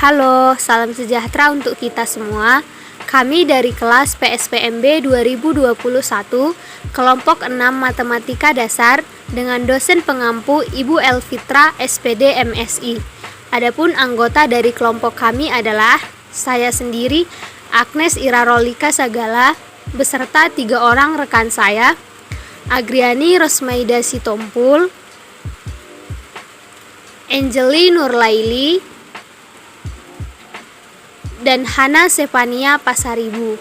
Halo, salam sejahtera untuk kita semua. Kami dari kelas PSPMB 2021, kelompok 6 Matematika Dasar dengan dosen pengampu Ibu Elfitra SPD MSI. Adapun anggota dari kelompok kami adalah saya sendiri, Agnes Irarolika Sagala, beserta 3 orang rekan saya, Agriani Rosmaida Sitompul, Angeli Nurlaili, dan Hana Sepania Pasaribu.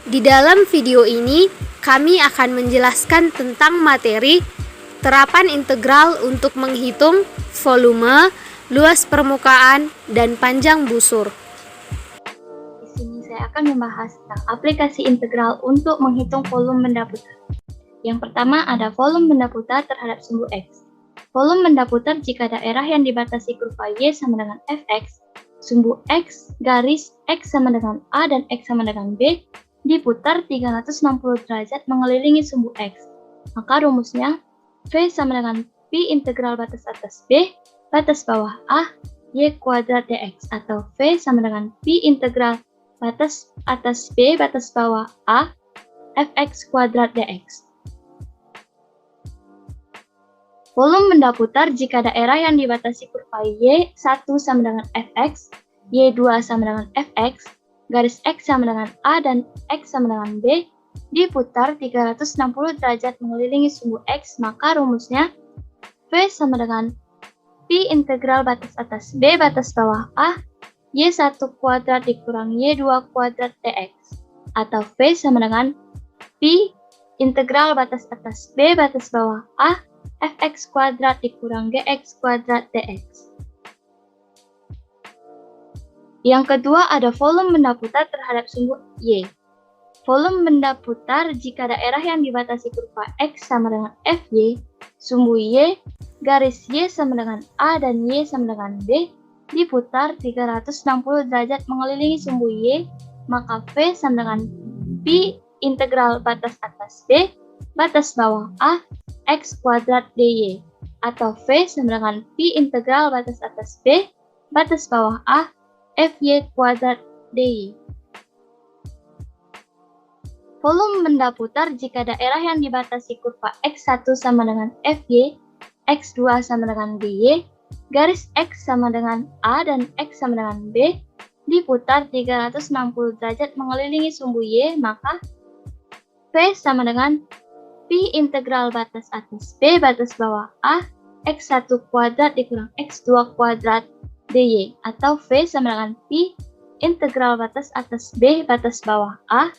Di dalam video ini, kami akan menjelaskan tentang materi terapan integral untuk menghitung volume, luas permukaan, dan panjang busur. Di sini saya akan membahas tentang aplikasi integral untuk menghitung volume benda putar. Yang pertama ada volume benda putar terhadap sumbu X. Volume benda putar jika daerah yang dibatasi kurva Y sama dengan Fx, sumbu X garis X sama dengan A dan X sama dengan B diputar 360 derajat mengelilingi sumbu X. Maka rumusnya V sama dengan Pi integral batas atas B batas bawah A Y kuadrat dx, atau V sama dengan Pi integral batas atas B batas bawah A Fx kuadrat dx. Volume benda putar jika daerah yang dibatasi kurva Y1 sama dengan Fx, Y2 sama dengan Fx, garis X sama dengan A dan X sama dengan B diputar 360 derajat mengelilingi sumbu X, maka rumusnya V sama dengan Pi integral batas atas B batas bawah A Y1 kuadrat dikurang Y2 kuadrat dx, atau V sama dengan Pi integral batas atas B batas bawah A Fx kuadrat dikurang Gx kuadrat dx. Yang kedua ada volume benda putar terhadap sumbu Y. Volume benda putar jika daerah yang dibatasi kurva X sama dengan Fy, sumbu Y, garis Y sama dengan A dan Y sama dengan B diputar 360 derajat mengelilingi sumbu Y, maka V sama dengan Pi integral batas atas B batas bawah A X kuadrat dy, atau V sama dengan Pi integral batas atas B batas bawah A Fy kuadrat dy. Volume benda putar jika daerah yang dibatasi kurva X1 sama dengan Fy, X2 sama dengan dy, garis X sama dengan A dan X sama dengan B diputar 360 derajat mengelilingi sumbu Y, maka V sama dengan Pi integral batas atas B batas bawah A X1 kuadrat dikurang X2 kuadrat dy, atau V sama dengan Pi integral batas atas B batas bawah A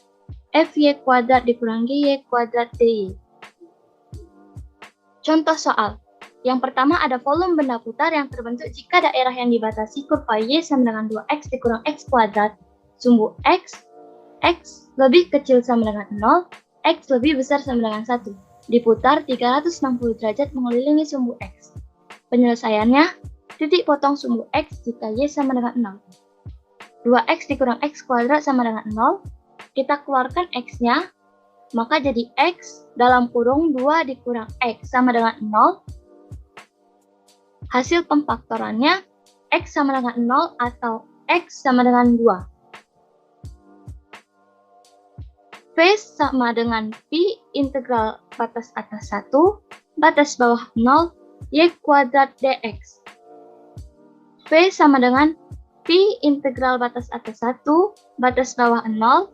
Fy kuadrat dikurang Gy kuadrat dy. Contoh soal. Yang pertama ada volume benda putar yang terbentuk jika daerah yang dibatasi kurva Y sama dengan 2x dikurang x kuadrat, sumbu X lebih kecil sama dengan 0, X lebih besar sama dengan 1, diputar 360 derajat mengelilingi sumbu X. Penyelesaiannya, titik potong sumbu X jika Y sama dengan 0. 2X dikurang X kuadrat sama dengan 0, kita keluarkan X-nya, maka jadi X dalam kurung 2 dikurang X sama dengan 0. Hasil pemfaktorannya, X sama dengan 0 atau X sama dengan 2. V sama dengan Pi integral batas atas 1, batas bawah 0, Y kuadrat dx. V sama dengan Pi integral batas atas 1, batas bawah 0,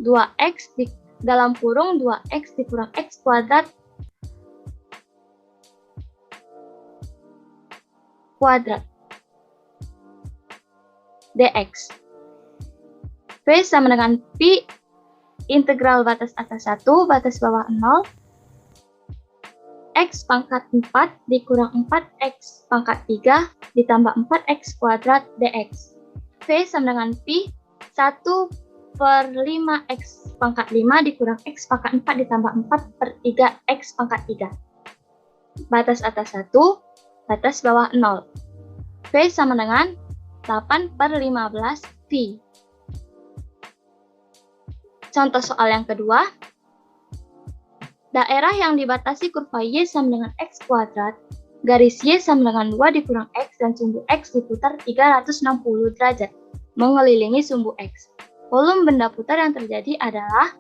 2x dalam kurung 2x dikurang x kuadrat dx. V sama dengan Pi integral batas atas 1, batas bawah 0, X pangkat 4 dikurang 4X pangkat 3 ditambah 4X kuadrat dx. V sama dengan Pi 1/5X pangkat 5 dikurang X pangkat 4 ditambah 4/3X pangkat 3. Batas atas 1, batas bawah 0. V sama dengan 8/15 Pi. Contoh soal yang kedua, daerah yang dibatasi kurva Y sama dengan X kuadrat garis Y sama dengan 2 dikurang X dan sumbu X diputar 360 derajat mengelilingi sumbu X. Volume benda putar yang terjadi adalah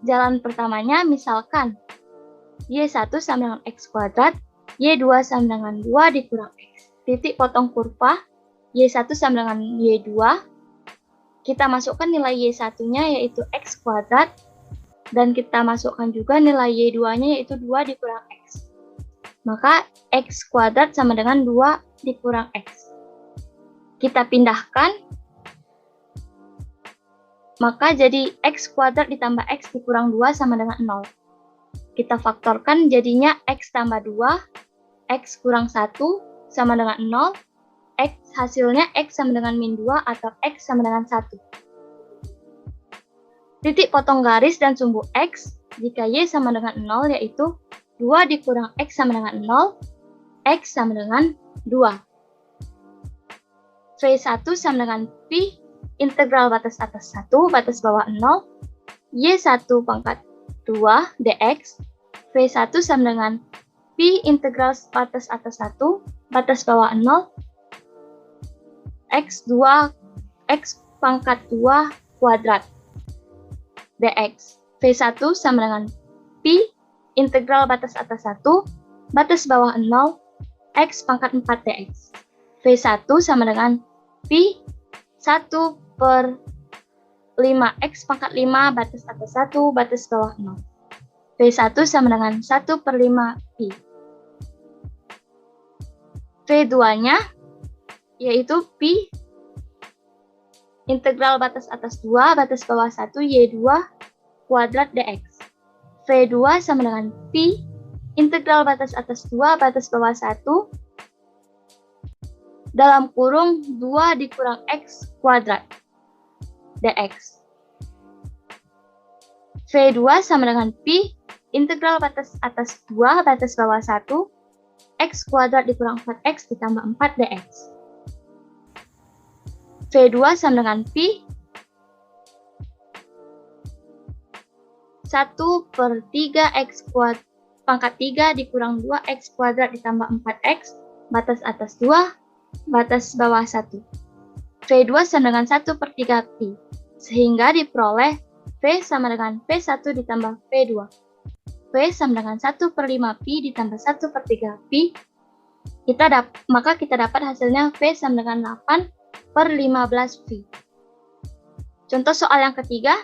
jalan pertamanya misalkan Y1 sama dengan X kuadrat, Y2 sama dengan 2 dikurang X. Titik potong kurva, Y1 sama dengan Y2. Kita masukkan nilai Y1-nya yaitu X kuadrat, dan kita masukkan juga nilai Y2-nya yaitu 2 dikurang X. Maka X kuadrat sama dengan 2 dikurang X. Kita pindahkan, maka jadi X kuadrat ditambah X dikurang 2 sama dengan 0. Kita faktorkan jadinya X tambah 2, X kurang 1 sama dengan 0, X hasilnya X sama dengan min 2 atau X sama dengan 1. Titik potong garis dan sumbu X jika Y sama dengan 0 yaitu 2 dikurang X sama dengan 0, X sama dengan 2. V1 sama dengan Pi integral batas atas 1, batas bawah 0, Y1 pangkat 2 dx, V1 sama dengan Pi integral batas atas 1, batas bawah 0, X2, X pangkat 2 kuadrat dx. V1 sama dengan Pi integral batas atas 1, batas bawah 0, X pangkat 4 dx. V1 sama dengan Pi 1 per 5X pangkat 5 batas atas 1, batas bawah 0. V1 sama dengan 1 per 5 Pi. V2-nya yaitu Pi integral batas atas 2, batas bawah 1, Y2 kuadrat dx. V2 sama dengan Pi integral batas atas 2, batas bawah 1, dalam kurung 2 dikurang X kuadrat dx. V2 sama dengan Pi integral batas atas 2, batas bawah 1, X kuadrat dikurang 4X ditambah 4 dx. V2 sama dengan Pi 1 per 3X kuadrat pangkat 3 dikurang 2X kuadrat ditambah 4X, batas atas 2, batas bawah 1. V2 sama dengan 1 per 3 Pi, sehingga diperoleh V sama dengan V1 ditambah V2. V sama dengan 1 per 5 Pi ditambah 1 per 3 Pi, maka kita dapat hasilnya V sama dengan 8 per 15 Pi. Contoh soal yang ketiga,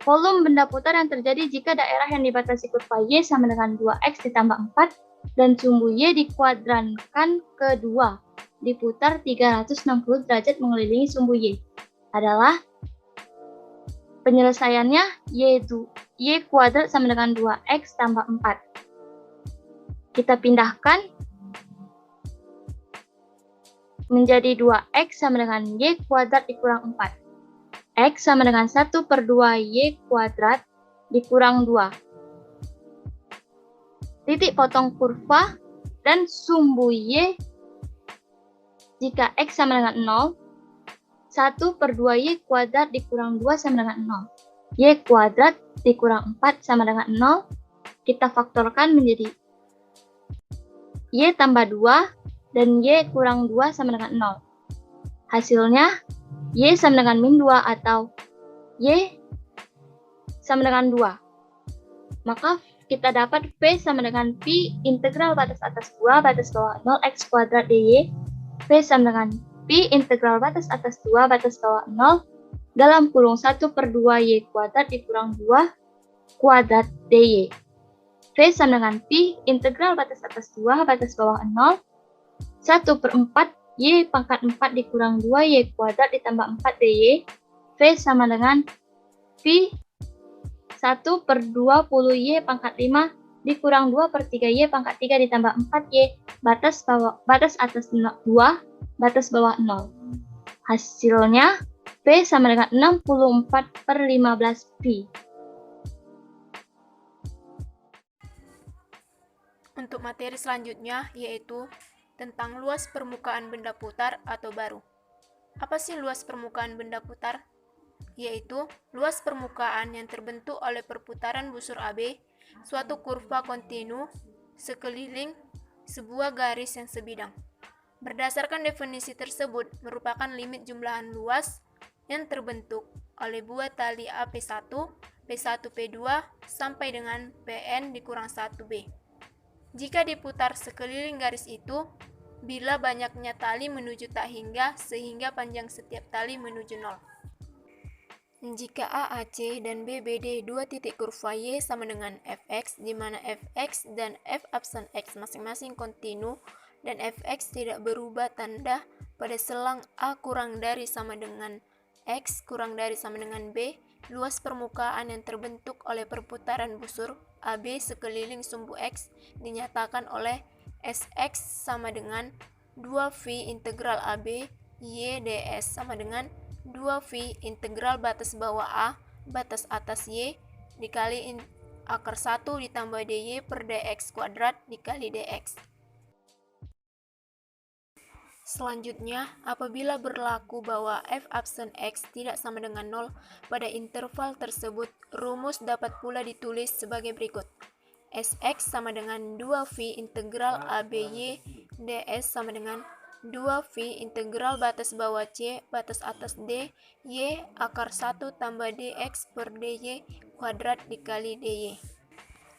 volume benda putar yang terjadi jika daerah yang dibatasi kurva Y sama dengan 2X ditambah 4 dan sumbu Y dikuadrankan kedua diputar 360 derajat mengelilingi sumbu Y adalah penyelesaiannya Y kuadrat sama dengan 2X tambah 4. Kita pindahkan menjadi 2X sama dengan Y kuadrat dikurang 4. X sama dengan 1 per 2 Y kuadrat dikurang 2. Titik potong kurva dan sumbu Y jika X sama dengan 0, 1 per 2 Y kuadrat dikurang 2 sama dengan 0. Y kuadrat dikurang 4 sama dengan 0. Kita faktorkan menjadi Y tambah 2 dan Y kurang 2 sama dengan 0. Hasilnya Y sama dengan min 2 atau Y sama dengan 2. Maka kita dapat V sama dengan Pi integral batas atas 2, batas bawah 0, X kuadrat dy. V sama dengan Pi integral batas atas 2, batas bawah 0, dalam kurung 1 per 2 Y kuadrat dikurang 2 kuadrat dy. V sama dengan Pi integral batas atas 2, batas bawah 0, 1 per 4 Y pangkat 4 dikurang 2 Y kuadrat ditambah 4 dy. V sama dengan Pi 1 per 20 Y pangkat 5 dikurang 2 per 3 Y pangkat 3 ditambah 4 Y batas atas 2, batas bawah 0. Hasilnya V sama dengan 64 per 15 Pi. Untuk materi selanjutnya yaitu tentang luas permukaan benda putar atau baru. Apa sih luas permukaan benda putar? Yaitu luas permukaan yang terbentuk oleh perputaran busur AB suatu kurva kontinu sekeliling sebuah garis yang sebidang. Berdasarkan definisi tersebut, merupakan limit jumlahan luas yang terbentuk oleh buah tali AP1, P1, P2 sampai dengan Pn dikurang 1B. Jika diputar sekeliling garis itu, bila banyaknya tali menuju tak hingga sehingga panjang setiap tali menuju 0. Jika AAC dan BBD dua titik kurva Y sama dengan Fx, di mana Fx dan F absen X masing-masing kontinu dan Fx tidak berubah tanda pada selang A kurang dari sama dengan X kurang dari sama dengan B, luas permukaan yang terbentuk oleh perputaran busur AB sekeliling sumbu X dinyatakan oleh Sx sama dengan 2V integral AB Y ds sama dengan 2V integral batas bawah A batas atas Y dikali akar 1 ditambah dy per dx kuadrat dikali dx. Selanjutnya, apabila berlaku bahwa f absen x tidak sama dengan 0 pada interval tersebut, rumus dapat pula ditulis sebagai berikut. Sx sama dengan 2V integral ABY ds sama dengan 2V integral batas bawah C batas atas D Y akar 1 tambah dx per dy kuadrat dikali dy.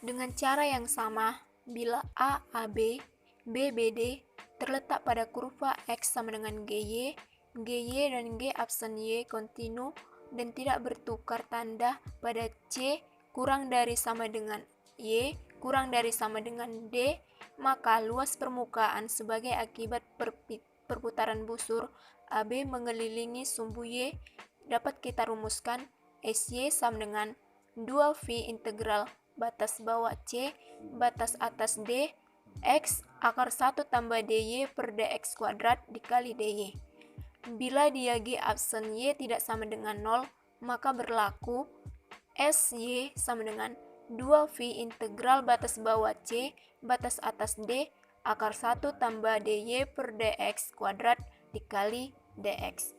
Dengan cara yang sama, bila A, AB, B, BD terletak pada kurva X sama dengan GY, GY dan G absen Y kontinu dan tidak bertukar tanda pada C kurang dari sama dengan Y kurang dari sama dengan D, maka luas permukaan sebagai akibat perputaran busur AB mengelilingi sumbu Y dapat kita rumuskan SY sama dengan 2V integral batas bawah C batas atas D X akar 1 tambah dy per dx kuadrat dikali dy. Bila dia G absen Y tidak sama dengan 0, maka berlaku SY sama dengan 2V integral batas bawah C batas atas D akar 1 tambah dy per dx kuadrat dikali dx.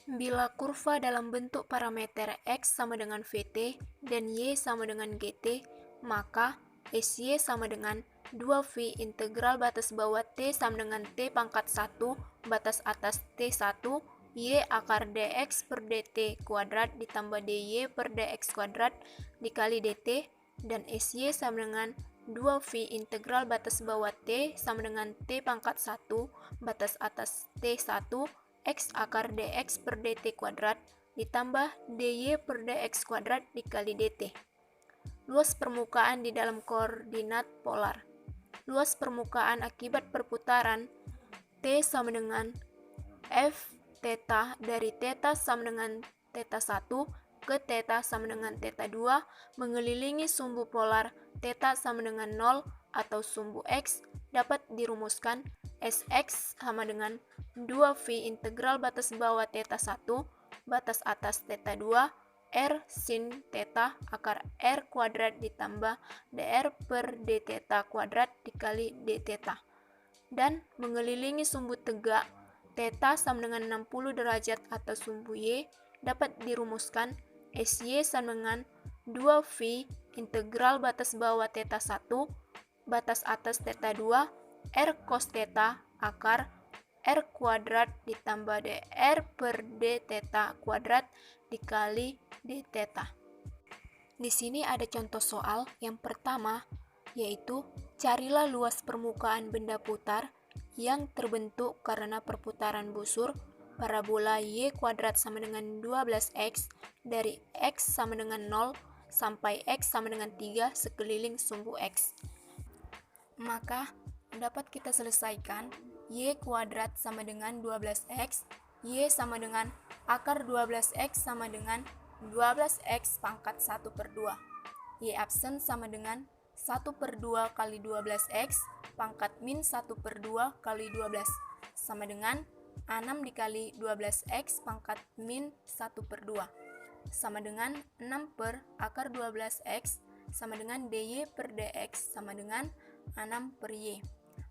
Bila kurva dalam bentuk parameter X sama dengan Vt dan Y sama dengan Gt, maka SY sama dengan 2V integral batas bawah T sama dengan T pangkat 1 batas atas T1 Y akar dx per dt kuadrat ditambah dy per dx kuadrat dikali dt dan SY sama dengan 2V integral batas bawah T sama dengan T pangkat 1 batas atas T1 X akar dx per dt kuadrat ditambah dy per dx kuadrat dikali dt. Luas permukaan di dalam koordinat polar. Luas permukaan akibat perputaran T sama dengan F theta dari theta sama dengan theta 1 ke theta sama dengan theta 2 mengelilingi sumbu polar theta sama dengan 0 atau sumbu X dapat dirumuskan Sx sama dengan 2V integral batas bawah theta 1 batas atas theta 2 R sin theta akar R kuadrat ditambah dr per d theta kuadrat dikali d theta. Dan mengelilingi sumbu tegak theta sama dengan 60 derajat atau sumbu Y dapat dirumuskan SY sama dengan 2V integral batas bawah theta 1 batas atas theta 2 R cos theta akar R kuadrat ditambah dr per d theta kuadrat dikali d theta. Di sini ada contoh soal yang pertama, yaitu carilah luas permukaan benda putar yang terbentuk karena perputaran busur parabola y kuadrat sama dengan 12x dari x sama dengan 0 sampai x sama dengan 3 sekeliling sumbu x. Maka dapat kita selesaikan y kuadrat sama dengan 12x, y sama dengan akar 12x sama dengan 12x pangkat 1 per 2. Y absen sama dengan 1 per 2 kali 12x pangkat min 1 per 2 kali 12 sama dengan 6 dikali 12x pangkat min 1 per 2 sama dengan 6 per akar 12x sama dengan dy per dx sama dengan 6 per y.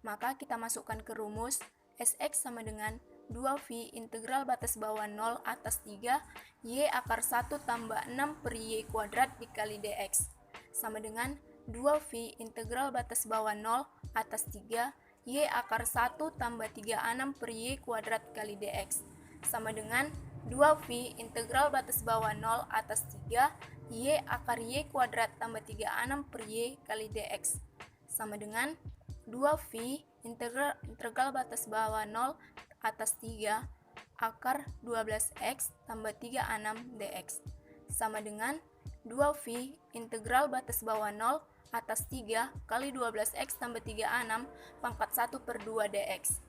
Maka kita masukkan ke rumus Sx sama dengan 2V integral batas bawah 0 atas 3 Y akar 1 tambah 6 per Y kuadrat dikali dx sama dengan 2V integral batas bawah 0 atas 3 Y akar 1 tambah 36 per Y kuadrat kali DX sama dengan 2V integral batas bawah 0 atas 3 Y akar Y kuadrat tambah 36 per Y kali DX sama dengan 2V integral batas bawah 0 atas 3 akar 12X tambah 36 DX sama dengan 2V integral batas bawah 0 atas 3 kali 12X tambah 36 pangkat 1 per 2 DX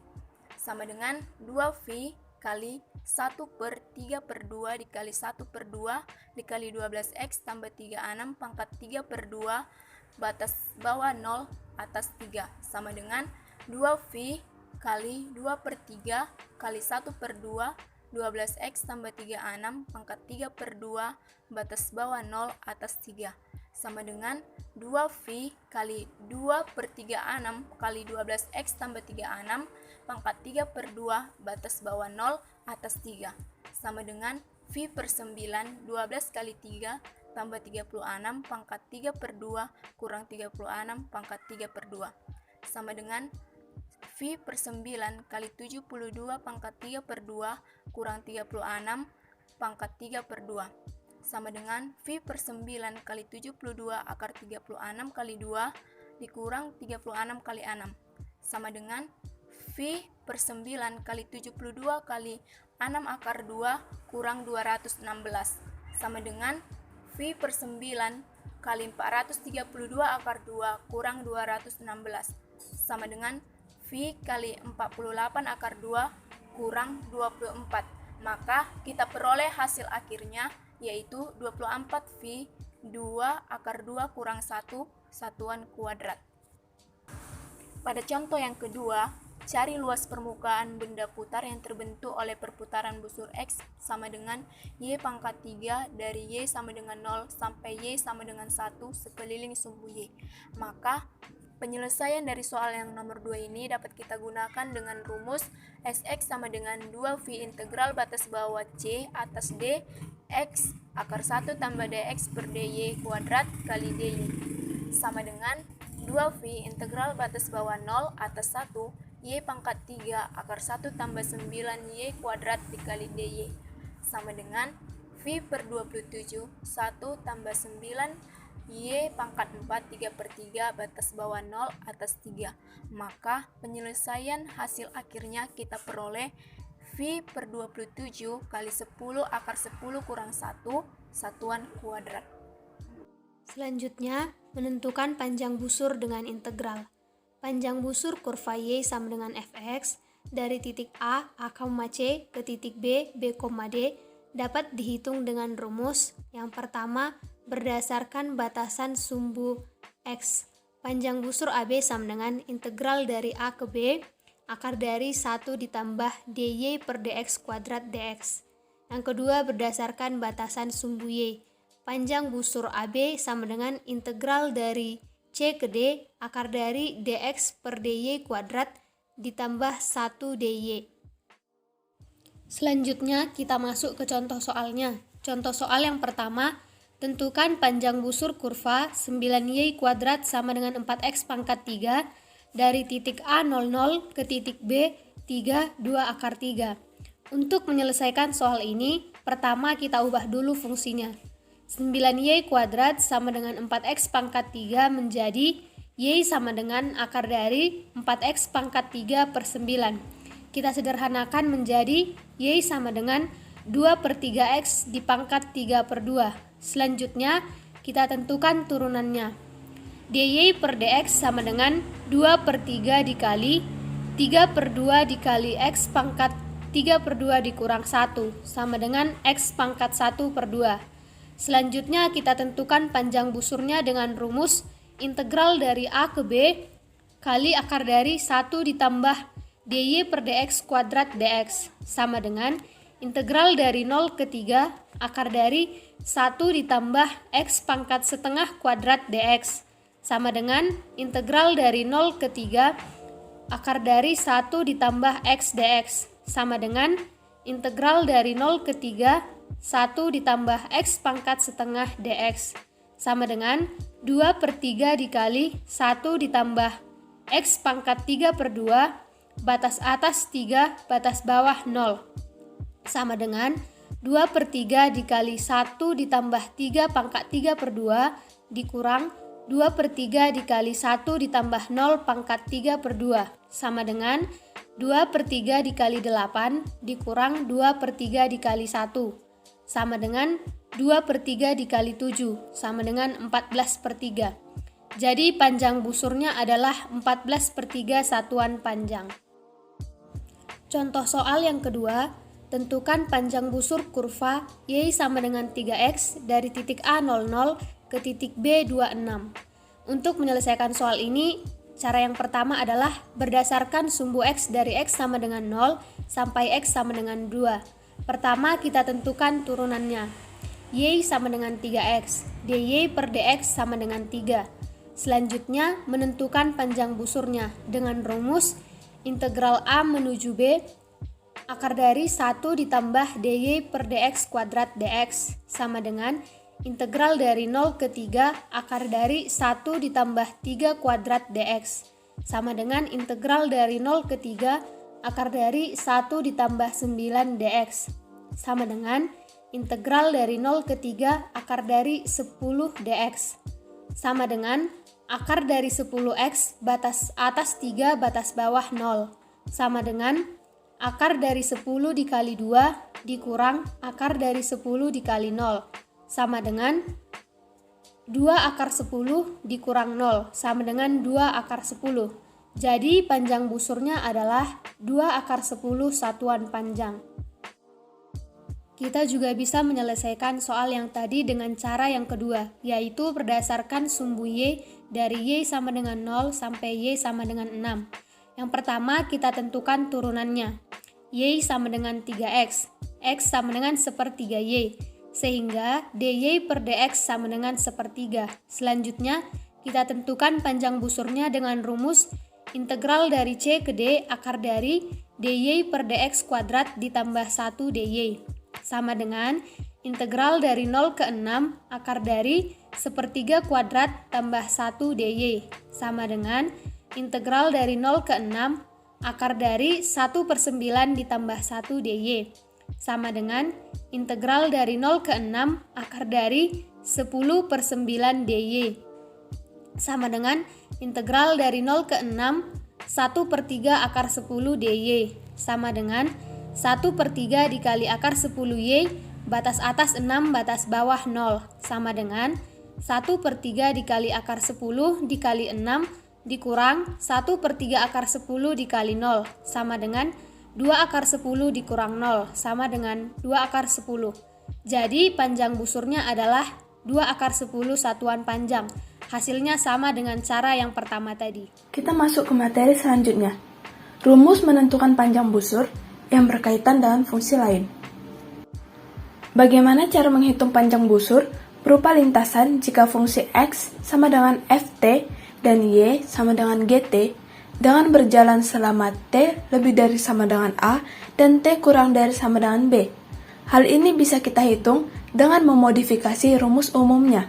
sama dengan 2V kali 1 per 3 per 2 dikali 1 per 2 dikali 12X tambah 36 pangkat 3 per 2 batas bawah 0 atas 3 sama dengan 2V kali 2 per 3 kali 1 per 2 12X tambah 36 pangkat 3 per 2 batas bawah 0 atas 3 sama dengan 2V kali 2 per 36 kali 12X tambah 36 pangkat 3 per 2 batas bawah 0 atas 3 sama dengan V per 9 12 kali 3 tambah 36 pangkat 3 per 2 kurang 36 pangkat 3 per 2 sama dengan V per 9 kali 72 pangkat 3 per 2 kurang 36 pangkat 3 per 2 sama dengan V per 9 kali 72 akar 36 kali 2 dikurang 36 kali 6 sama dengan V per 9 kali 72 kali 6 akar 2 kurang 216 sama dengan V per 9 kali 432 akar 2 kurang 216 sama dengan V kali 48 akar 2 kurang 24 maka kita peroleh hasil akhirnya yaitu 24V 2 akar 2 kurang 1 satuan kuadrat. Pada contoh yang kedua, cari luas permukaan benda putar yang terbentuk oleh perputaran busur X sama dengan Y pangkat 3 dari Y sama dengan 0 sampai Y sama dengan 1 sekeliling sumbu Y. Maka penyelesaian dari soal yang nomor 2 ini dapat kita gunakan dengan rumus Sx sama dengan 2V integral batas bawah C atas D X akar 1 tambah dx per dy kuadrat kali dy sama dengan 2V integral batas bawah 0 atas 1 y pangkat 3 akar 1 tambah 9y kuadrat dikali dy sama dengan V per 27 1 tambah 9 Y pangkat 4 3 per 3 batas bawah 0 atas 3 maka penyelesaian hasil akhirnya kita peroleh V per 27 kali 10 akar 10 kurang 1 satuan kuadrat. Selanjutnya, menentukan panjang busur dengan integral. Panjang busur kurva Y sama dengan Fx dari titik A C ke titik B D dapat dihitung dengan rumus yang pertama berdasarkan batasan sumbu X. Panjang busur AB sama dengan integral dari A ke B akar dari 1 ditambah dy per dx kuadrat dx. Yang kedua berdasarkan batasan sumbu Y. Panjang busur AB sama dengan integral dari C ke D akar dari dx per dy kuadrat ditambah 1 dy. Selanjutnya kita masuk ke contoh soalnya. Contoh soal yang pertama, tentukan panjang busur kurva 9y kuadrat sama dengan 4x pangkat 3 dari titik A 00 ke titik B 2 akar 3. Untuk menyelesaikan soal ini, pertama kita ubah dulu fungsinya. 9y kuadrat sama dengan 4x pangkat 3 menjadi y sama dengan akar dari 4x pangkat 3 per 9. Kita sederhanakan menjadi y sama dengan 2 per 3x dipangkat 3 per 2. Selanjutnya, kita tentukan turunannya. dy per dx sama dengan 2 per 3 dikali 3 per 2 dikali x pangkat 3 per 2 dikurang 1 sama dengan x pangkat 1 per 2. Selanjutnya kita tentukan panjang busurnya dengan rumus integral dari A ke B kali akar dari 1 ditambah dy per dx kuadrat dx sama dengan integral dari 0 ke 3 akar dari 1 ditambah x pangkat setengah kuadrat dx sama dengan integral dari 0 ke 3 akar dari 1 ditambah x dx sama dengan integral dari 0 ke 3 1 ditambah x pangkat setengah dx sama dengan 2/3 dikali 1 ditambah X pangkat 3/2 batas atas 3 batas bawah 0 sama dengan 2/3 dikali 1 ditambah 3 pangkat 3/2 dikurang 2/3 dikali 1 ditambah 0 pangkat 3/2 sama dengan 2/3 dikali 8 dikurang 2/3 dikali 1 sama dengan 2/3 dikali 7 sama dengan 14/3. Jadi panjang busurnya adalah 14/3 satuan panjang. Contoh soal yang kedua, tentukan panjang busur kurva Y sama dengan 3X dari titik A00 ke titik B26. Untuk menyelesaikan soal ini, cara yang pertama adalah berdasarkan sumbu X dari X sama dengan 0 sampai X sama dengan 2. Pertama kita tentukan turunannya. Y sama dengan 3X, dy per dx sama dengan 3. Selanjutnya menentukan panjang busurnya dengan rumus integral A menuju B akar dari 1 ditambah dy per dx kuadrat dx sama dengan integral dari 0 ke 3 akar dari 1 ditambah 3 kuadrat dx sama dengan integral dari 0 ke 3 akar dari 1 ditambah 9 dx sama dengan integral dari 0 ke 3 akar dari 10 dx sama dengan akar dari 10x batas atas 3 batas bawah 0 sama dengan akar dari 10 dikali 2 dikurang akar dari 10 dikali 0 sama dengan 2 akar 10 dikurang 0 sama dengan 2 akar 10. Jadi panjang busurnya adalah 2 akar 10 satuan panjang. Kita juga bisa menyelesaikan soal yang tadi dengan cara yang kedua, yaitu berdasarkan sumbu Y dari Y sama dengan 0 sampai Y sama dengan 6. Yang pertama kita tentukan turunannya. Y sama dengan 3X, X sama dengan 1/3 Y, sehingga dy per dx sama dengan 1/3. Selanjutnya kita tentukan panjang busurnya dengan rumus integral dari C ke D akar dari dy per dx kuadrat ditambah 1 dy sama dengan integral dari 0 ke 6 akar dari 1/3 kuadrat tambah 1 dy sama dengan integral dari 0 ke 6 akar dari 1/9 ditambah 1 dy sama dengan integral dari 0 ke 6 akar dari 10/9 dy sama dengan integral dari 0 ke 6 1/3 akar 10 dy sama dengan 1/3 dikali akar 10 y batas atas 6 batas bawah 0 sama dengan 1/3 dikali akar 10 dikali 6 dikurang 1/3 akar 10 dikali 0 sama dengan 2 akar 10 dikurang 0 sama dengan 2 akar 10. Jadi panjang busurnya adalah 2 akar 10 satuan panjang. Hasilnya sama dengan cara yang pertama tadi. Kita masuk ke materi selanjutnya. Rumus menentukan panjang busur yang berkaitan dengan fungsi lain. Bagaimana cara menghitung panjang busur berupa lintasan jika fungsi X sama dengan Ft dan Y sama dengan Gt dengan berjalan selama T lebih dari sama dengan A dan T kurang dari sama dengan B. Hal ini bisa kita hitung dengan memodifikasi rumus umumnya.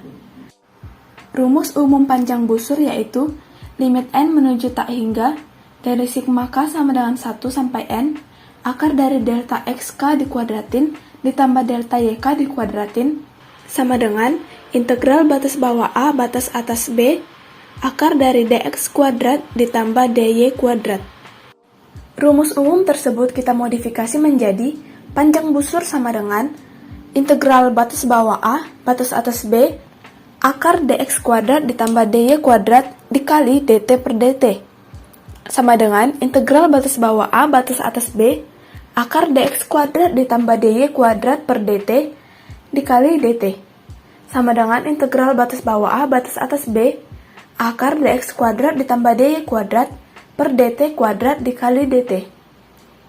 Rumus umum panjang busur yaitu limit n menuju tak hingga dari sigma k sama dengan 1 sampai n akar dari delta xk dikuadratin ditambah delta yk dikuadratin sama dengan integral batas bawah A batas atas B akar dari dx kuadrat ditambah dy kuadrat. Rumus umum tersebut kita modifikasi menjadi panjang busur sama dengan integral batas bawah A batas atas B akar dx kuadrat ditambah dy kuadrat dikali dt per dt sama dengan integral batas bawah A batas atas B akar dx kuadrat ditambah dy kuadrat per dt dikali dt sama dengan integral batas bawah A batas atas B akar dx kuadrat ditambah dy kuadrat per dt kuadrat dikali dt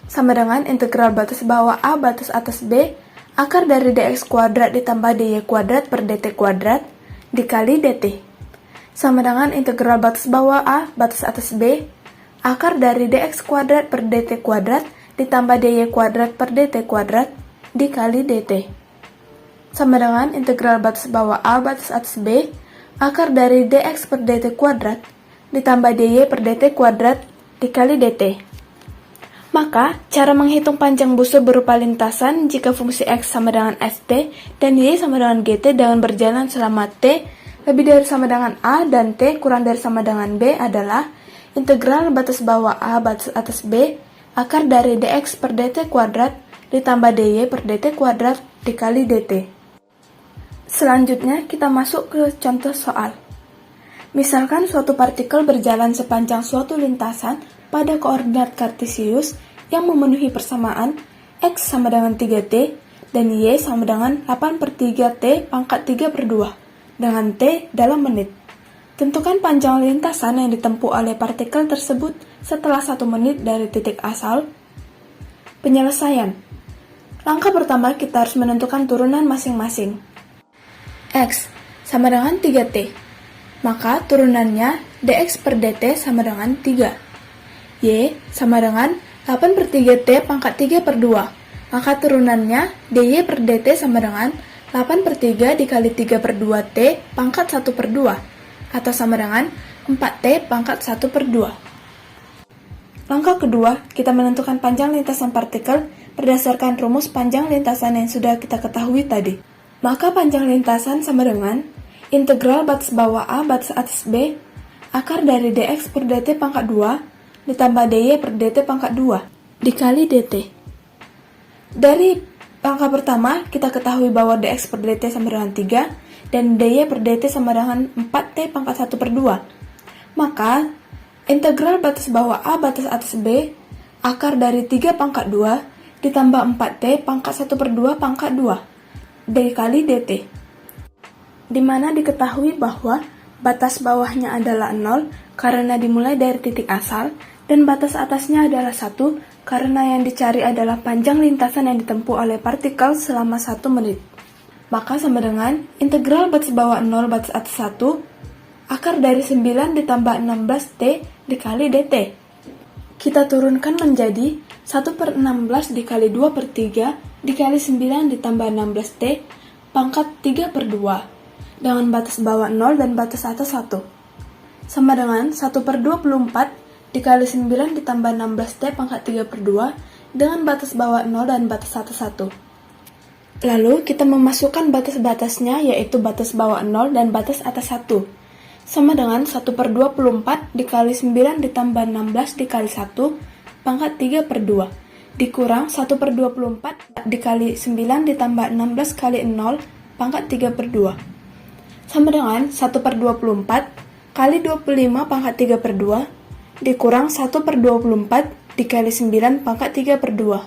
sama dengan integral batas bawah A batas atas B akar dari dx kuadrat ditambah dy kuadrat per dt kuadrat dikali dt sama dengan integral batas bawah A batas atas B akar dari dx kuadrat per dt kuadrat ditambah dy kuadrat per dt kuadrat dikali dt. sama dengan integral batas bawah A batas atas B akar dari dx per dt kuadrat ditambah dy per dt kuadrat dikali dt. Maka, cara menghitung panjang busur berupa lintasan jika fungsi x sama dengan ft dan y sama dengan gt dengan berjalan selama t lebih dari sama dengan a dan t kurang dari sama dengan b adalah integral batas bawah a batas atas b akar dari dx per dt kuadrat ditambah dy per dt kuadrat dikali dt. Selanjutnya, kita masuk ke contoh soal. Misalkan suatu partikel berjalan sepanjang suatu lintasan pada koordinat kartesius yang memenuhi persamaan x sama dengan 3t dan y sama dengan 8/3t pangkat 3/2 dengan t dalam menit. Tentukan panjang lintasan yang ditempuh oleh partikel tersebut setelah 1 menit dari titik asal. Penyelesaian. Langkah pertama, kita harus menentukan turunan masing-masing. X sama dengan 3t, maka turunannya dx per dt sama dengan 3. Y sama dengan 8/3t pangkat 3/2, maka turunannya dy per dt sama dengan 8/3 dikali 3/2t pangkat 1/2, atau sama dengan 4t pangkat 1/2. Langkah kedua, kita menentukan panjang lintasan partikel berdasarkan rumus panjang lintasan yang sudah kita ketahui tadi. Maka panjang lintasan sama dengan integral batas bawah A batas atas B akar dari dx per dt pangkat 2 ditambah dy per dt pangkat 2 dikali dt. Dari langkah pertama, kita ketahui bahwa dx per dt sama dengan 3 dan dy per dt sama dengan 4t pangkat 1/2. Maka, integral batas bawah A batas atas B akar dari 3 pangkat 2 ditambah 4t pangkat 1/2 pangkat 2 dikali dt, di mana diketahui bahwa batas bawahnya adalah 0 karena dimulai dari titik asal dan batas atasnya adalah 1 karena yang dicari adalah panjang lintasan yang ditempuh oleh partikel selama 1 menit. Maka sama dengan integral batas bawah 0 batas atas 1 akar dari 9 ditambah 16t dikali dt. Kita turunkan menjadi 1/16 dikali 2/3 dikali 9 ditambah 16t pangkat 3/2 dengan batas bawah 0 dan batas atas 1 sama dengan 1/24 dikali 9 ditambah 16t pangkat 3/2 dengan batas bawah 0 dan batas atas 1. Lalu kita memasukkan batas-batasnya, yaitu batas bawah 0 dan batas atas 1 sama dengan 1/24 dikali 9 ditambah 16 dikali 1 pangkat 3/2 dikurang 1/24 dikali 9 ditambah 16 kali 0 pangkat 3/2 sama dengan 1/24 kali 25 pangkat 3/2 dikurang 1/24 dikali 9 pangkat 3/2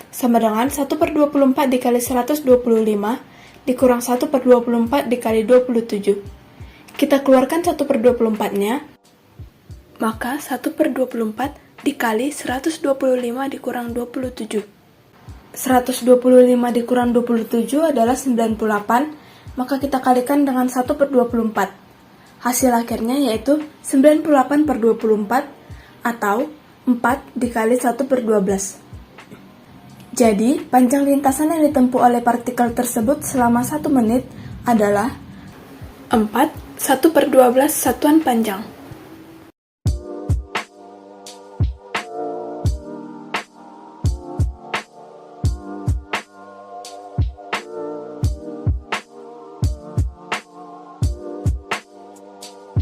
sama dengan 1/24 dikali 125 dikurang 1/24 dikali 27. Kita keluarkan 1/24-nya, maka 1/24 dikali 125 dikurang 27. 125 dikurang 27 adalah 98, maka kita kalikan dengan 1/24. Hasil akhirnya yaitu 98/24 atau 4 dikali 1/12. Jadi, panjang lintasan yang ditempuh oleh partikel tersebut selama 1 menit adalah 4 1/12 satuan panjang.